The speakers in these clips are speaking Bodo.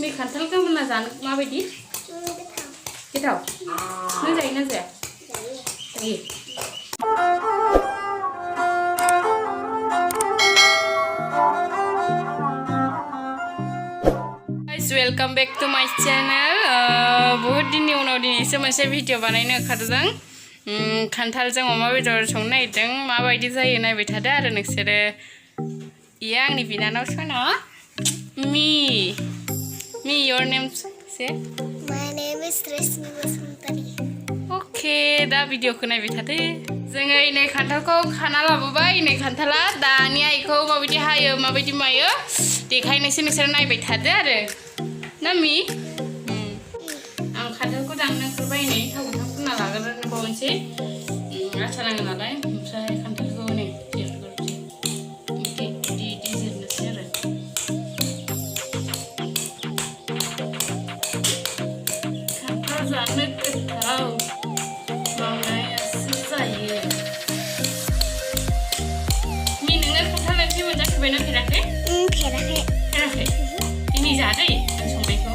नै खान्थाल गोमोना जानो माबायदि गोथाव नों जायोना जाया जायो वेलकम बैक टू माय चैनल बहुत दिन उनाव दिनैसो मोनसे भिडिअ बानायनो ओंखारदों खान्थालजों अमा बेदर संनो नागिरदों माबायदि जायो नायबाय थादो आरो नोंसोरो इयो आंनि बिनानाव सना मी your name say my name is Resmi Basantari okay दा भिडिअखौ नायबाय थादो जोङो नै खान्थालखौ खाना लाबोबाय नै खान्थाला दानिया इखौ माबायदि हायो माबायदि मायो देखायनोसै नोंसोर नायबाय थादो आरो नामी आं खान्थालखौ दाननो ओंखारबाय नै थाव गोथां फुनना लाग्रोबावनोसै आसा नाङो नालाय ओमफ्राय खान्थालखौ नै जिरग्रोनोसै इदि जिरनोसै आरो खान्थाल जानो गोथाव मावनायासो जायो मी नोङो खान्थाल ओंख्रि मोनजाफेरबायना फेराखै फेराखै दिनै जादै आं संनायखौ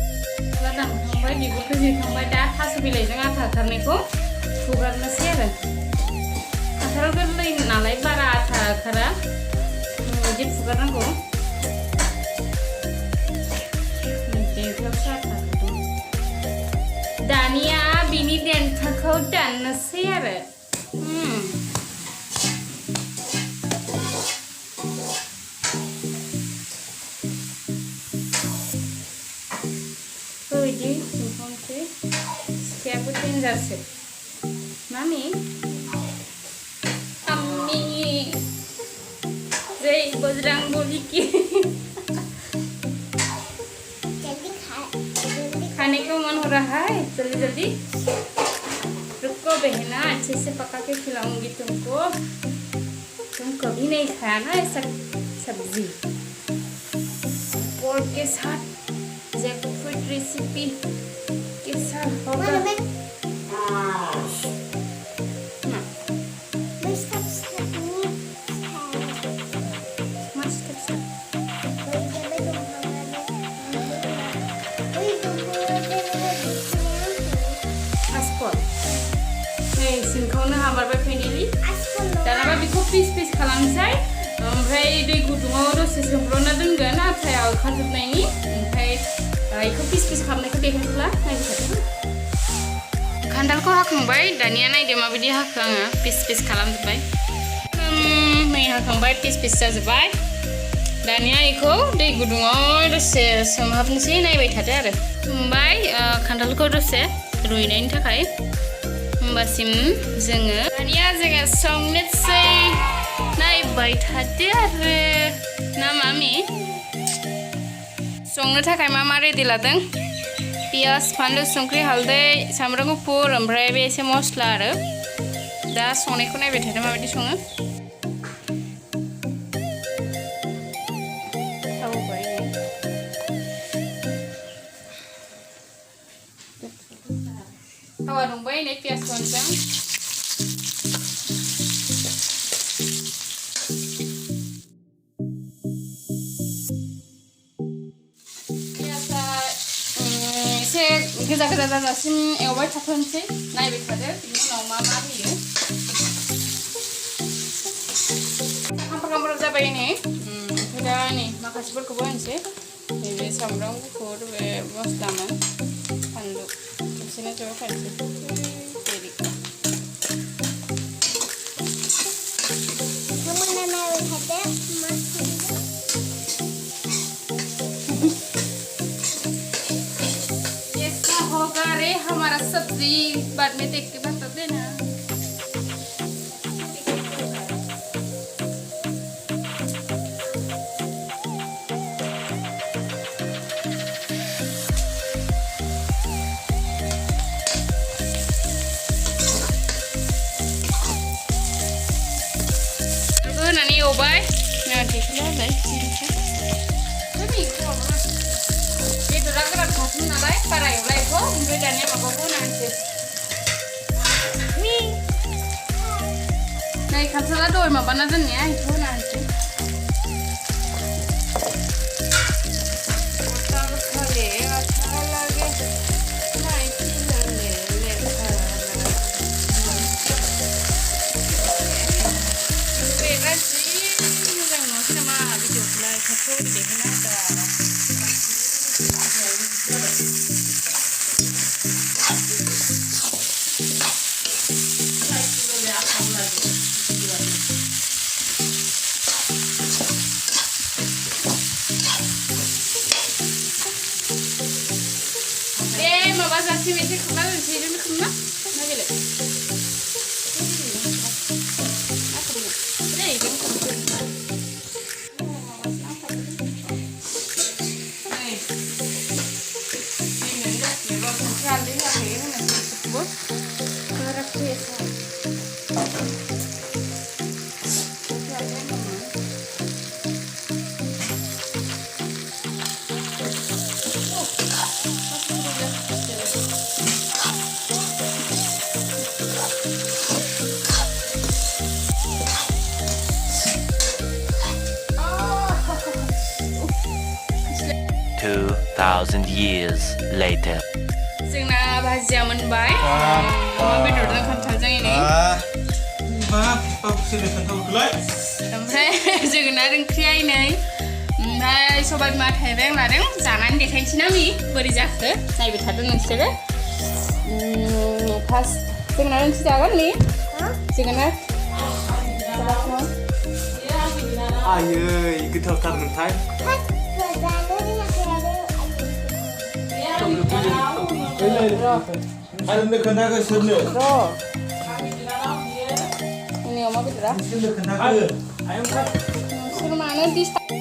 दानखांबाय बिगुरखौ जिरखांबाय दा थास' बिलाइजों आथा ओंखारनायखौ फुगारनोसै आरो खान्थाल गोरलै नालाय बारा आथा ओंखारा बिदि फुगारनांगौ दानिया बिनि देन्थाखौ दाननोसै आरो बिदि सिंखावनोसै सिखायाबो डेन्जारसो मामि आम्मी जय बजरंगबली की खाने को मन हो रहा है जल्दी जल्दी रुको बहना अच्छे से पका के खिलाऊंगी तुमको तुम कभी नहीं खाया ना ऐसा सब्जी पोर्क के साथ जैकफ्रूट रेसिपी के साथ होगा सिंखावनो हाबारबाय फाइनालि दानाबा बेखौ पिस खालामनोसै ओमफ्राय दै गुदुङाव दसे सोमब्रना दोनगोन आथाया ओंखारजोबनायनि ओमफ्राय बेखौ पिस खालामनायखौ देखायब्ला नायबाय थादो खान्थालखौ हाखांबाय दानिया नायदो माबायदि हाखो आङो पिस खालामजोब्बाय नै हाखांबाय पिस जाजोब्बाय दानिया बेखौ दै गुदुङाव दसे सोमहाबनोसै नायबाय थादो आरो सोमबाय खान्थालखौ दसे रुइनायनि थाखाय होमबासिम जोङो दानिया जोङो संनोसै नायबाय थादो आरो ना मामि संनो थाखाय मा रेडि लादों पियाज फानलु संख्रि हालदै सामब्राम गुफुर ओमफ्राय बे एसे मस्ला आरो दा संनायखौ नायबाय थादो माबायदि सङो थावा दुंबाय नै पियाज होनोसै पियाजा एसे गोजा जाजासिम एवबाय थाथ'नोसै नायबाय थादो बिनि उनाव मा होयो सामब्राम जाबाय नै ओमफ्राय दा नै माखासेफोरखौबो होनोसै नैबे सामब्राम गुफुर बे मस्लामोन फानलु बिसोरनो ज' खानोसै हमारा सब्जी बाद में देख के बता देना होनानै एवबाय देखायलाय बेदरा गोरान खासोमोन नालाय बारा एवला बेखौ ओमफ्राय दानिया माबाखौ होना होनोसै खानसाला दहाय माबाना दोननाया बेखौ होना होनोसै Masih masih kemana sih ini kemana? Lagi lagi. Apa ini? Ini kan. Ini enggak sih, lo kan dia apa ini nanti sebut. Karakter $2,000 years later. जोंना भाजिया मोनबाय अमा बेदरजों खान्थालजों ini ओमफ्राय जोगोनार ओंख्रिया नै ओमफ्राय सबाय बिमा थाइबें लादों जानानै देखायनोसै ना मी बोरै जाखो नायबाय थादो नोंसोरो फार्स्ट जोगोनार ओंख्रि जागोन मी जोगोनार आयै गोथावथारमोनथाय आरो खोन्थाखो सोरनो ini अमा बेदरा सोरनो खोन्थाखो सोर मानो दिस्टार्ब